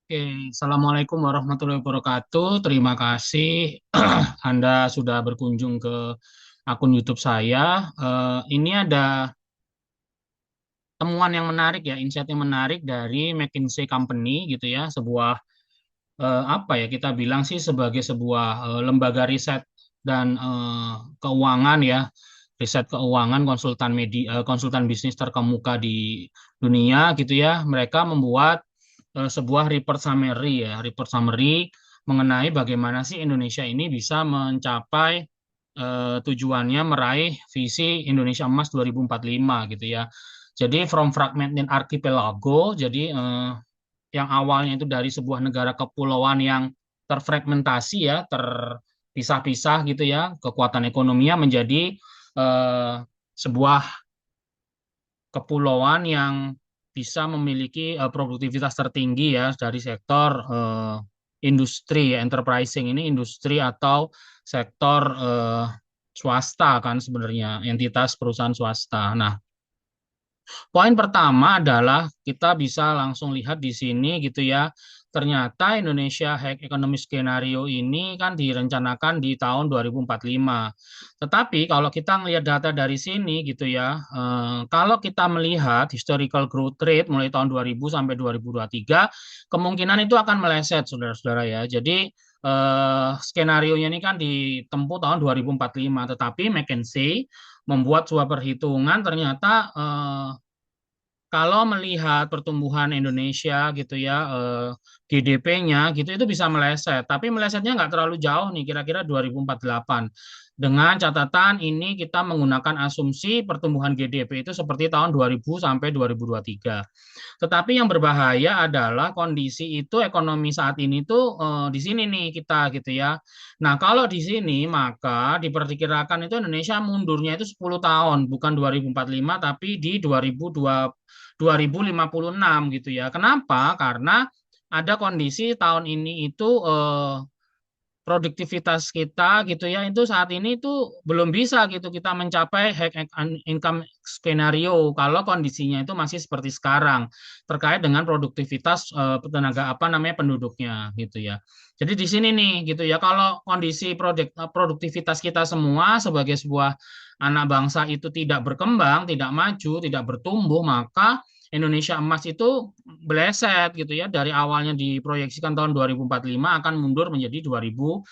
Oke, Assalamualaikum warahmatullahi wabarakatuh. Terima kasih Anda sudah berkunjung ke akun YouTube saya. Ini ada temuan yang menarik ya, insight yang menarik dari McKinsey Company gitu ya, sebuah apa ya kita bilang sih sebagai sebuah lembaga riset dan keuangan ya, riset keuangan konsultan media, konsultan bisnis terkemuka di dunia gitu ya. Mereka membuat sebuah report summary ya, report summary mengenai bagaimana sih Indonesia ini bisa mencapai tujuannya meraih visi Indonesia Emas 2045 gitu ya. Jadi from fragmented archipelago, jadi yang awalnya itu dari sebuah negara kepulauan yang terfragmentasi ya, terpisah-pisah gitu ya, kekuatan ekonominya menjadi eh, sebuah kepulauan yang bisa memiliki produktivitas tertinggi ya dari sektor industri ya, enterprising ini industri atau sektor swasta kan sebenarnya entitas perusahaan swasta. Nah, poin pertama adalah kita bisa langsung lihat di sini gitu ya. Ternyata Indonesia High Economic Scenario ini kan direncanakan di tahun 2045. Tetapi kalau kita melihat data dari sini gitu ya, kalau kita melihat historical growth rate mulai tahun 2000 sampai 2023, kemungkinan itu akan meleset saudara-saudara ya. Jadi skenario-nya ini kan ditempuh tahun 2045, tetapi McKinsey membuat sebuah perhitungan ternyata kalau melihat pertumbuhan Indonesia gitu ya, GDP-nya gitu itu bisa meleset. Tapi melesetnya nggak terlalu jauh nih, kira-kira 2048. Dengan catatan ini kita menggunakan asumsi pertumbuhan GDP itu seperti tahun 2000 sampai 2023. Tetapi yang berbahaya adalah kondisi itu ekonomi saat ini tuh di sini nih kita gitu ya. Nah, kalau di sini maka diperkirakan itu Indonesia mundurnya itu 10 tahun, bukan 2045 tapi di 2056 gitu ya. Kenapa? Karena ada kondisi tahun ini itu produktivitas kita gitu ya itu saat ini itu belum bisa gitu kita mencapai income skenario kalau kondisinya itu masih seperti sekarang terkait dengan produktivitas tenaga apa namanya penduduknya gitu ya. Jadi di sini nih gitu ya kalau kondisi produktivitas kita semua sebagai sebuah anak bangsa itu tidak berkembang, tidak maju, tidak bertumbuh, maka Indonesia emas itu beleset gitu ya dari awalnya diproyeksikan tahun 2045 akan mundur menjadi 2056.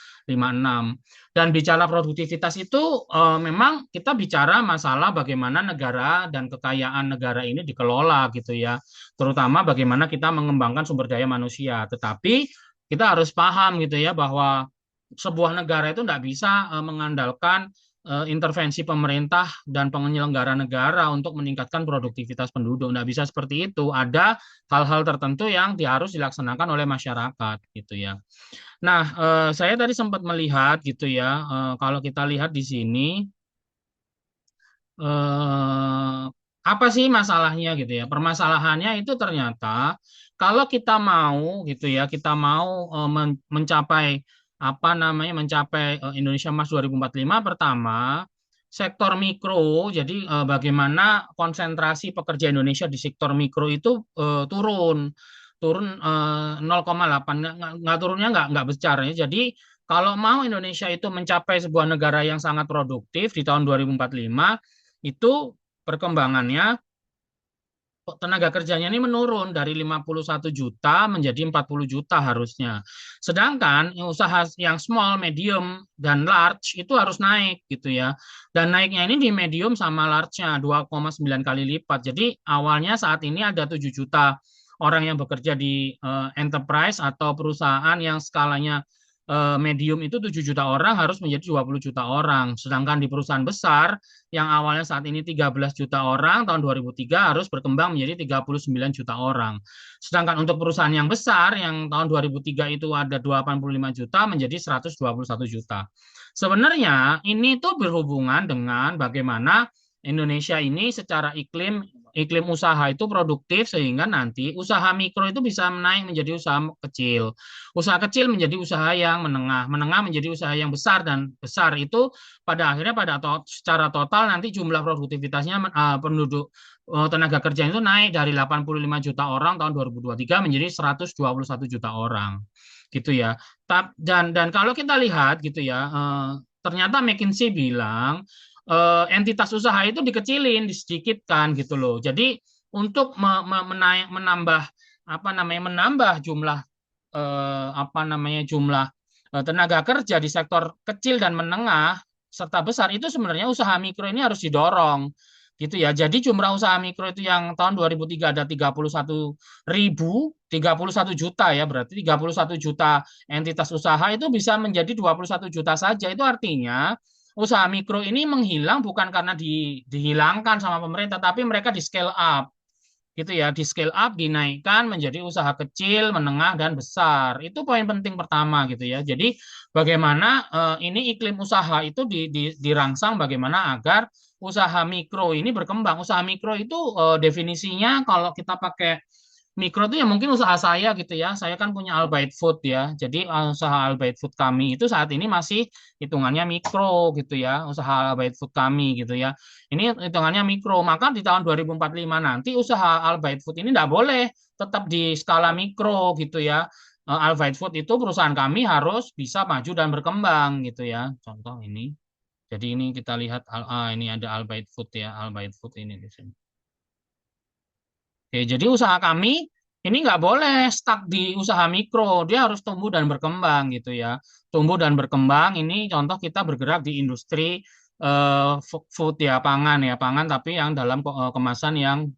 Dan bicara produktivitas itu memang kita bicara masalah bagaimana negara dan kekayaan negara ini dikelola gitu ya. Terutama bagaimana kita mengembangkan sumber daya manusia. Tetapi kita harus paham gitu ya bahwa sebuah negara itu tidak bisa mengandalkan intervensi pemerintah dan penyelenggara negara untuk meningkatkan produktivitas penduduk. Nggak bisa seperti itu. Ada hal-hal tertentu yang harus dilaksanakan oleh masyarakat gitu ya. Nah, saya tadi sempat melihat gitu ya, kalau kita lihat di sini, eh, apa sih masalahnya gitu ya? Permasalahannya itu ternyata kalau kita mau gitu ya, kita mau mencapai apa namanya, mencapai Indonesia Emas 2045 pertama, sektor mikro, jadi bagaimana konsentrasi pekerja Indonesia di sektor mikro itu turun turun 0,8 nggak turunnya nggak besar ya. Jadi kalau mau Indonesia itu mencapai sebuah negara yang sangat produktif di tahun 2045 itu perkembangannya tenaga kerjanya ini menurun dari 51 juta menjadi 40 juta harusnya. Sedangkan yang usaha yang small, medium, dan large itu harus naik gitu ya. Dan naiknya ini di medium sama large-nya 2,9 kali lipat. Jadi awalnya saat ini ada 7 juta orang yang bekerja di enterprise atau perusahaan yang skalanya medium itu 7 juta orang harus menjadi 20 juta orang. Sedangkan di perusahaan besar yang awalnya saat ini 13 juta orang tahun 2003 harus berkembang menjadi 39 juta orang. Sedangkan untuk perusahaan yang besar yang tahun 2003 itu ada 85 juta menjadi 121 juta. Sebenarnya ini tuh berhubungan dengan bagaimana Indonesia ini secara iklim iklim usaha itu produktif sehingga nanti usaha mikro itu bisa naik menjadi usaha kecil. Usaha kecil menjadi usaha yang menengah, menengah menjadi usaha yang besar dan besar itu pada akhirnya secara total nanti jumlah produktivitasnya penduduk tenaga kerja itu naik dari 85 juta orang tahun 2023 menjadi 121 juta orang. Gitu ya. Dan kalau kita lihat gitu ya, ternyata McKinsey bilang entitas usaha itu dikecilin, disedikitkan gitu loh. Jadi untuk menambah apa namanya menambah jumlah apa namanya jumlah tenaga kerja di sektor kecil dan menengah serta besar itu sebenarnya usaha mikro ini harus didorong gitu ya. Jadi jumlah usaha mikro itu yang tahun 2003 ada 31 juta ya, berarti 31 juta entitas usaha itu bisa menjadi 21 juta saja. Itu artinya usaha mikro ini menghilang bukan karena dihilangkan sama pemerintah, tapi mereka di scale up gitu ya, di scale up, dinaikkan menjadi usaha kecil, menengah dan besar. Itu poin penting pertama gitu ya. Jadi bagaimana ini iklim usaha itu dirangsang bagaimana agar usaha mikro ini berkembang. Usaha mikro itu definisinya kalau kita pakai mikro itu ya mungkin usaha saya gitu ya. Saya kan punya Albait Food ya. Jadi usaha Albait Food kami itu saat ini masih hitungannya mikro gitu ya. Usaha Albait Food kami gitu ya. Ini hitungannya mikro. Maka di tahun 2045 nanti usaha Albait Food ini tidak boleh tetap di skala mikro gitu ya. Albait Food itu perusahaan kami harus bisa maju dan berkembang gitu ya. Contoh ini. Jadi ini kita lihat ini ada Albait Food ya. Albait Food ini di sini. Oke, jadi usaha kami ini nggak boleh stuck di usaha mikro, dia harus tumbuh dan berkembang gitu ya. Tumbuh dan berkembang, ini contoh kita bergerak di industri food ya, pangan tapi yang dalam kemasan yang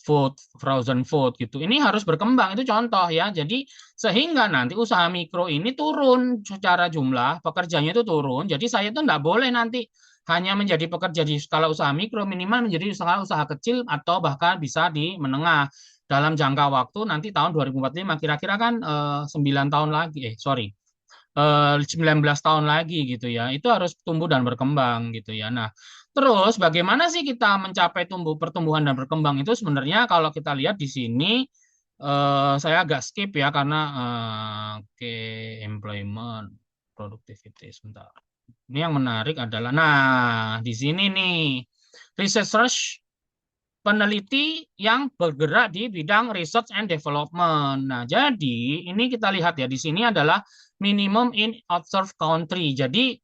food, frozen food gitu. Ini harus berkembang, itu contoh ya. Jadi sehingga nanti usaha mikro ini turun secara jumlah, pekerjanya itu turun. Jadi saya itu nggak boleh nanti hanya menjadi pekerja di skala usaha mikro, minimal menjadi usaha kecil atau bahkan bisa di menengah dalam jangka waktu nanti tahun 2045 kira-kira kan 9 tahun lagi, sorry, 19 tahun lagi gitu ya. Itu harus tumbuh dan berkembang gitu ya. Nah, terus bagaimana sih kita mencapai pertumbuhan dan berkembang itu sebenarnya kalau kita lihat di sini saya agak skip ya karena oke, employment productivity sebentar. Ini yang menarik adalah, nah di sini nih research peneliti yang bergerak di bidang research and development. Nah, jadi ini kita lihat ya di sini adalah minimum in observed country. Jadi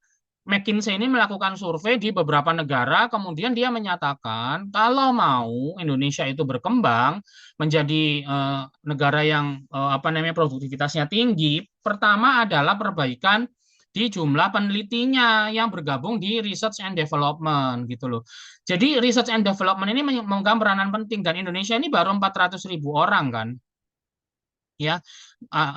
McKinsey ini melakukan survei di beberapa negara, kemudian dia menyatakan kalau mau Indonesia itu berkembang menjadi negara yang apa namanya produktivitasnya tinggi, pertama adalah perbaikan di jumlah penelitinya yang bergabung di research and development gitu loh. Jadi research and development ini memegang peranan penting dan Indonesia ini baru 400.000 orang kan, ya.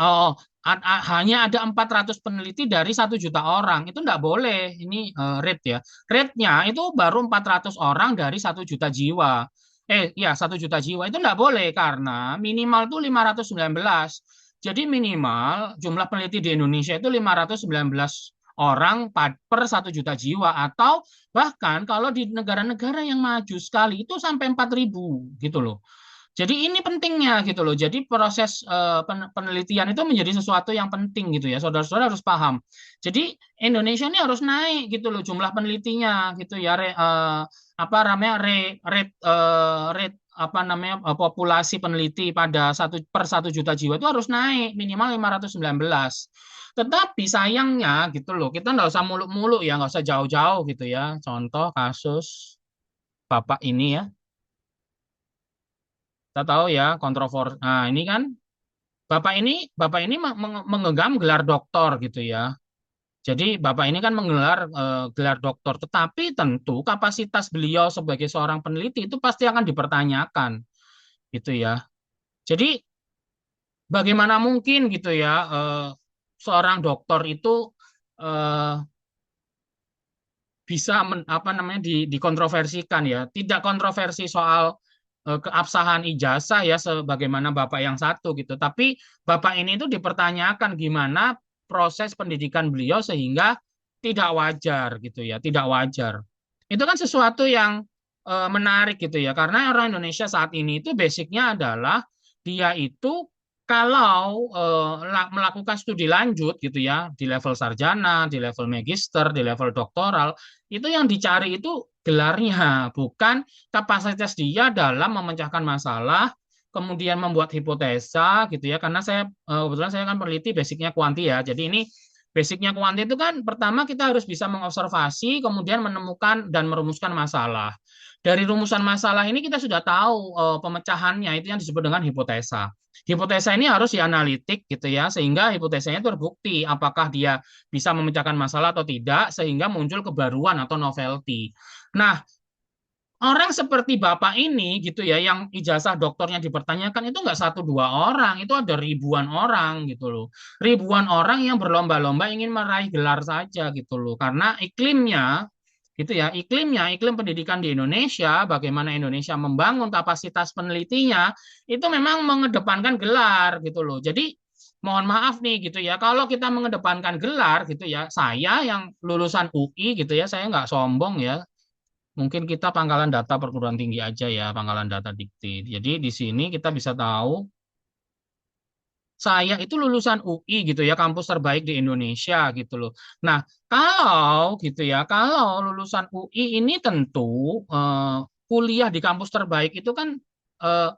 Oh, hanya ada 400 peneliti dari 1 juta orang. Itu enggak boleh. Ini rate ya. Rate-nya itu baru 400 orang dari 1 juta jiwa. Ya 1 juta jiwa itu enggak boleh karena minimal itu 519. Jadi minimal jumlah peneliti di Indonesia itu 519 orang per 1 juta jiwa atau bahkan kalau di negara-negara yang maju sekali itu sampai 4.000 gitu loh. Jadi ini pentingnya gitu loh. Jadi proses penelitian itu menjadi sesuatu yang penting gitu ya. Saudara-saudara harus paham. Jadi Indonesia ini harus naik gitu loh jumlah penelitinya gitu ya. Apa namanya rate apa namanya populasi peneliti pada per 1 juta jiwa itu harus naik minimal 519. Tetapi sayangnya gitu loh, kita nggak usah muluk-muluk ya, nggak usah jauh-jauh gitu ya. Contoh kasus Bapak ini ya. Kita tahu ya kontroversi. Nah, ini kan Bapak ini menggenggam gelar doktor gitu ya. Jadi Bapak ini kan menggelar gelar doktor, tetapi tentu kapasitas beliau sebagai seorang peneliti itu pasti akan dipertanyakan gitu ya. Jadi bagaimana mungkin gitu ya seorang dokter itu eh, bisa apa namanya dikontroversikan ya. Tidak kontroversi soal keabsahan ijazah ya sebagaimana Bapak yang satu gitu. Tapi Bapak ini itu dipertanyakan gimana proses pendidikan beliau sehingga tidak wajar gitu ya, tidak wajar. Itu kan sesuatu yang menarik gitu ya. Karena orang Indonesia saat ini itu basicnya adalah dia itu kalau melakukan studi lanjut gitu ya di level sarjana, di level magister, di level doktoral, itu yang dicari itu gelarnya, bukan kapasitas dia dalam memecahkan masalah, kemudian membuat hipotesa gitu ya. Karena saya kebetulan saya kan peneliti basicnya kuanti ya. Jadi ini basicnya kuanti itu kan pertama kita harus bisa mengobservasi, kemudian menemukan dan merumuskan masalah. Dari rumusan masalah ini kita sudah tahu pemecahannya itu yang disebut dengan hipotesa. Hipotesa ini harus dianalitik gitu ya, sehingga hipotesanya terbukti apakah dia bisa memecahkan masalah atau tidak, sehingga muncul kebaruan atau novelty. Nah, orang seperti Bapak ini gitu ya, yang ijazah doktornya dipertanyakan itu nggak satu dua orang, itu ada ribuan orang gitu loh. Ribuan orang yang berlomba-lomba ingin meraih gelar saja gitu loh. Karena iklimnya gitu ya, iklim pendidikan di Indonesia, bagaimana Indonesia membangun kapasitas penelitinya, itu memang mengedepankan gelar gitu loh. Jadi mohon maaf nih gitu ya, kalau kita mengedepankan gelar gitu ya, saya yang lulusan UI gitu ya, saya nggak sombong ya, mungkin kita pangkalan data perguruan tinggi aja ya, pangkalan data dikti. Jadi di sini kita bisa tahu saya itu lulusan UI gitu ya, kampus terbaik di Indonesia gitu loh. Nah, kalau gitu ya, kalau lulusan UI ini tentu kuliah di kampus terbaik itu kan eh,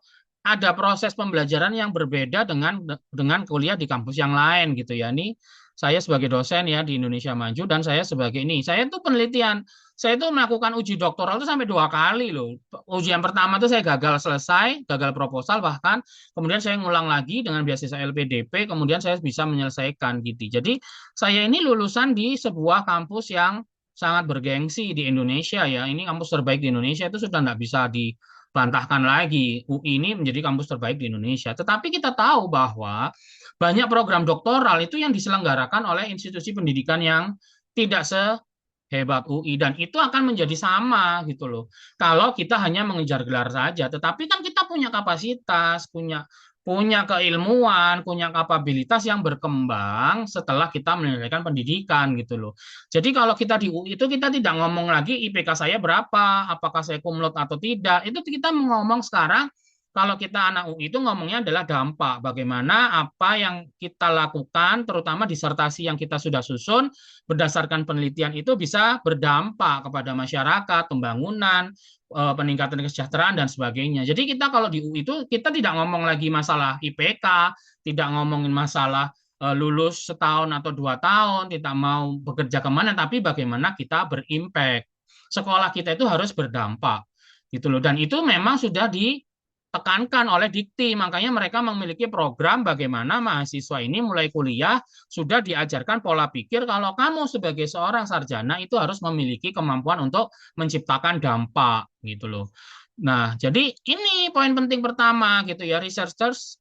ada proses pembelajaran yang berbeda dengan kuliah di kampus yang lain gitu ya. Ini saya sebagai dosen ya di Indonesia Maju dan saya sebagai ini, saya tuh penelitian, saya itu melakukan uji doktoral itu sampai 2 kali loh. Ujian pertama tuh saya gagal selesai, gagal proposal bahkan. Kemudian saya ngulang lagi dengan beasiswa LPDP, kemudian saya bisa menyelesaikan gitu. Jadi saya ini lulusan di sebuah kampus yang sangat bergengsi di Indonesia ya. Ini kampus terbaik di Indonesia itu sudah tidak bisa dibantahkan lagi. UI ini menjadi kampus terbaik di Indonesia. Tetapi kita tahu bahwa banyak program doktoral itu yang diselenggarakan oleh institusi pendidikan yang tidak hebat UI dan itu akan menjadi sama gitu loh. Kalau kita hanya mengejar gelar saja, tetapi kan kita punya kapasitas, punya punya keilmuan, punya kapabilitas yang berkembang setelah kita menyelesaikan pendidikan gitu loh. Jadi kalau kita di UI itu kita tidak ngomong lagi IPK saya berapa, apakah saya kumlot atau tidak. Itu kita ngomong sekarang kalau kita anak UI itu ngomongnya adalah dampak, bagaimana apa yang kita lakukan, terutama disertasi yang kita sudah susun, berdasarkan penelitian itu bisa berdampak kepada masyarakat, pembangunan, peningkatan kesejahteraan dan sebagainya. Jadi kita kalau di UI itu kita tidak ngomong lagi masalah IPK, tidak ngomongin masalah lulus setahun atau 2 tahun, tidak mau bekerja kemana, tapi bagaimana kita berimpact. Sekolah kita itu harus berdampak gitu loh. Dan itu memang sudah ditekankan oleh Dikti, makanya mereka memiliki program bagaimana mahasiswa ini mulai kuliah sudah diajarkan pola pikir kalau kamu sebagai seorang sarjana itu harus memiliki kemampuan untuk menciptakan dampak gitu loh. Nah, jadi ini poin penting pertama gitu ya, researchers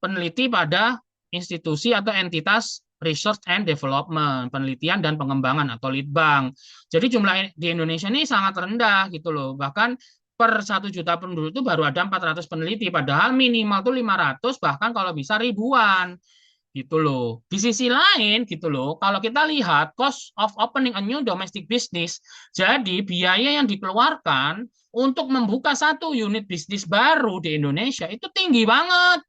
peneliti pada institusi atau entitas research and development, penelitian dan pengembangan atau litbang. Jadi jumlah di Indonesia ini sangat rendah gitu loh. Bahkan per 1 juta penduduk itu baru ada 400 peneliti, padahal minimal tuh 500, bahkan kalau bisa ribuan gitu loh. Di sisi lain gitu loh, kalau kita lihat cost of opening a new domestic business, jadi biaya yang dikeluarkan untuk membuka satu unit bisnis baru di Indonesia itu tinggi banget.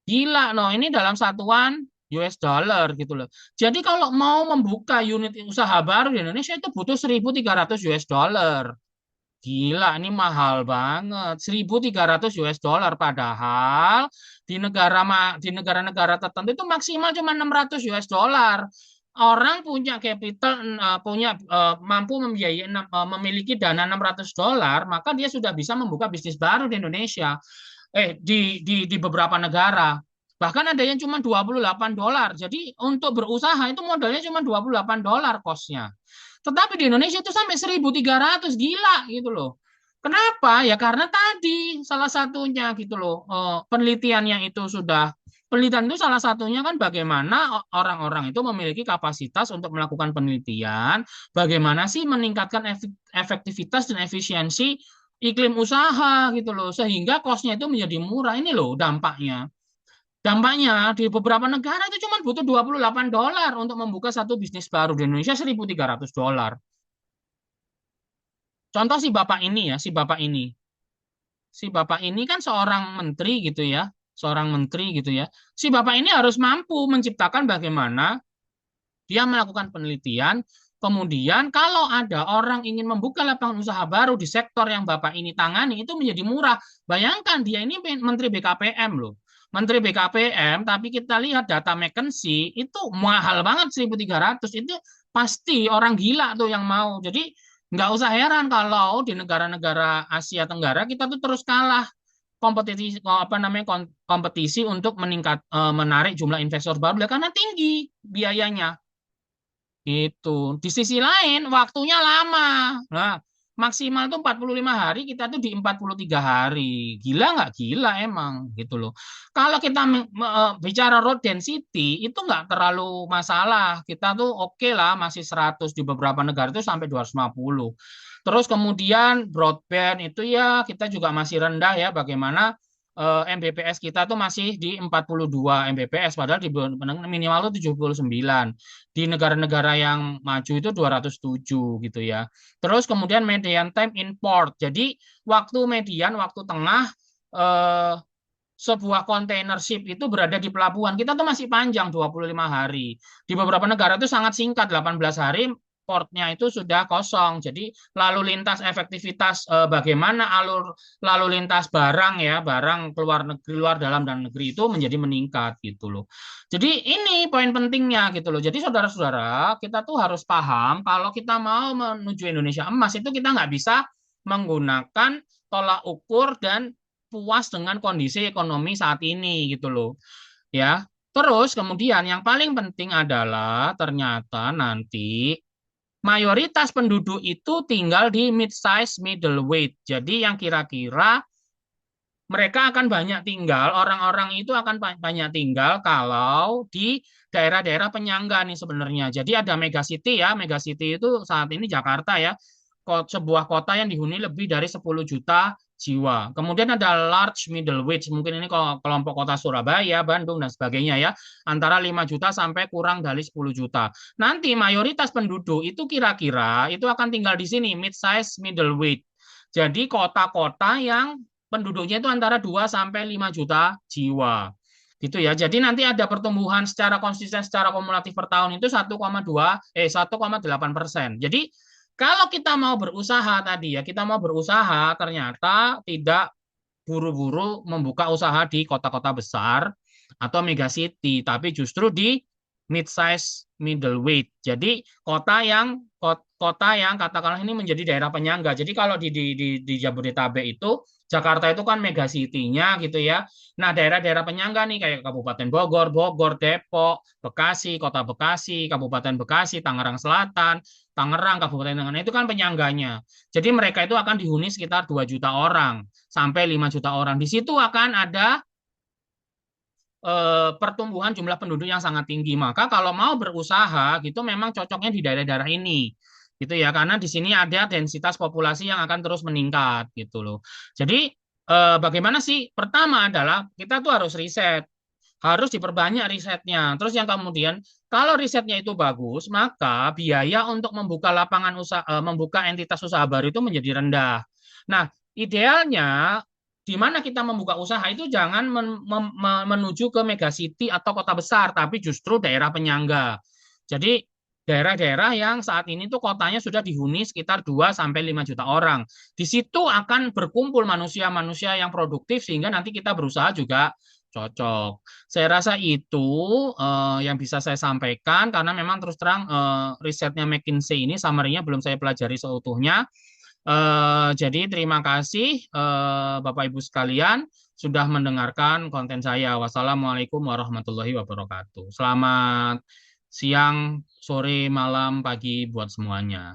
Gila, no, ini dalam satuan US dollar gitu loh. Jadi kalau mau membuka unit usaha baru di Indonesia itu butuh 1.300 US dollar. Gila, ini mahal banget. 1.300 US dollar padahal di negara-negara tertentu itu maksimal cuma 600 US dollar. Orang punya capital mampu membiayai memiliki dana 600 dolar, maka dia sudah bisa membuka bisnis baru di Indonesia. Di beberapa negara. Bahkan ada yang cuma 28 dolar. Jadi untuk berusaha itu modalnya cuma 28 dolar kosnya. Tetapi di Indonesia itu sampai 1.300, gila gitu loh. Kenapa? Ya karena tadi salah satunya gitu loh. Penelitiannya itu sudah penelitian itu salah satunya kan bagaimana orang-orang itu memiliki kapasitas untuk melakukan penelitian, bagaimana sih meningkatkan efektivitas dan efisiensi iklim usaha gitu loh, sehingga kosnya itu menjadi murah. Ini loh dampaknya. Dampaknya di beberapa negara itu cuma butuh 28 dolar untuk membuka satu bisnis baru, di Indonesia 1.300 dolar. Contoh si bapak ini ya, si bapak ini. Si bapak ini kan seorang menteri gitu ya, seorang menteri gitu ya. Si bapak ini harus mampu menciptakan bagaimana dia melakukan penelitian. Kemudian kalau ada orang ingin membuka lapangan usaha baru di sektor yang Bapak ini tangani, itu menjadi murah. Bayangkan dia ini Menteri BKPM loh. Menteri BKPM, tapi kita lihat data McKinsey, itu mahal banget 1.300. Itu pasti orang gila tuh yang mau. Jadi nggak usah heran kalau di negara-negara Asia Tenggara kita tuh terus kalah kompetisi apa namanya kompetisi untuk menarik jumlah investor baru karena tinggi biayanya. Itu. Di sisi lain, waktunya lama. Nah, maksimal tuh 45 hari, kita tuh di 43 hari. Gila nggak? Gila emang, gitu loh. Kalau kita bicara road density, itu nggak terlalu masalah. Kita tuh oke lah, masih 100 di beberapa negara itu sampai 250. Terus kemudian broadband itu ya kita juga masih rendah ya. Bagaimana Mbps kita tuh masih di 42 Mbps, padahal di minimal tuh 79 di negara-negara yang maju itu 207 gitu ya. Terus kemudian median time in port. Jadi waktu median, waktu tengah eh, sebuah container ship itu berada di pelabuhan. Kita tuh masih panjang 25 hari. Di beberapa negara itu sangat singkat 18 hari portnya itu sudah kosong. Jadi lalu lintas efektivitas bagaimana alur lalu lintas barang ya, barang keluar negeri, luar dalam dan negeri itu menjadi meningkat gitu loh. Jadi ini poin pentingnya gitu loh. Jadi saudara-saudara, kita tuh harus paham kalau kita mau menuju Indonesia emas itu kita nggak bisa menggunakan tolak ukur dan puas dengan kondisi ekonomi saat ini gitu loh. Ya. Terus kemudian yang paling penting adalah ternyata nanti mayoritas penduduk itu tinggal di mid-size middleweight. Jadi yang kira-kira mereka akan banyak tinggal, orang-orang itu akan banyak tinggal kalau di daerah-daerah penyangga nih sebenarnya. Jadi ada megacity ya, megacity itu saat ini Jakarta ya, sebuah kota yang dihuni lebih dari 10 juta jiwa. Kemudian ada large middleweight, mungkin ini kelompok kota Surabaya, Bandung, dan sebagainya ya, antara 5 juta sampai kurang dari 10 juta. Nanti mayoritas penduduk itu kira-kira itu akan tinggal di sini, mid-size middleweight. Jadi kota-kota yang penduduknya itu antara 2 sampai 5 juta jiwa. Gitu ya. Jadi nanti ada pertumbuhan secara konsisten secara kumulatif per tahun itu 1,8%. Jadi kalau kita mau berusaha tadi ya, kita mau berusaha ternyata tidak buru-buru membuka usaha di kota-kota besar atau megacity, tapi justru di mid-size middleweight. Jadi kota yang katakanlah ini menjadi daerah penyangga. Jadi kalau di Jabodetabek itu Jakarta itu kan megacity-nya gitu ya. Nah, daerah-daerah penyangga nih kayak Kabupaten Bogor, Depok, Bekasi, Kota Bekasi, Kabupaten Bekasi, Tangerang Selatan, Tangerang, Kabupaten Tangerang itu kan penyangganya. Jadi mereka itu akan dihuni sekitar 2 juta orang sampai 5 juta orang. Di situ akan ada pertumbuhan jumlah penduduk yang sangat tinggi. Maka kalau mau berusaha gitu memang cocoknya di daerah-daerah ini. Gitu ya, karena di sini ada densitas populasi yang akan terus meningkat gitu loh. Jadi bagaimana sih? Pertama adalah kita tuh harus riset, harus diperbanyak risetnya. Terus yang kemudian kalau risetnya itu bagus, maka biaya untuk membuka lapangan usaha, membuka entitas usaha baru itu menjadi rendah. Nah, idealnya di mana kita membuka usaha itu jangan menuju ke megacity atau kota besar, tapi justru daerah penyangga. Jadi daerah-daerah yang saat ini tuh kotanya sudah dihuni sekitar 2 sampai 5 juta orang. Di situ akan berkumpul manusia-manusia yang produktif sehingga nanti kita berusaha juga cocok. Saya rasa itu yang bisa saya sampaikan karena memang terus terang risetnya McKinsey ini summary-nya belum saya pelajari seutuhnya. Jadi terima kasih Bapak Ibu sekalian sudah mendengarkan konten saya. Wassalamualaikum warahmatullahi wabarakatuh. Selamat siang, sore, malam, pagi buat semuanya.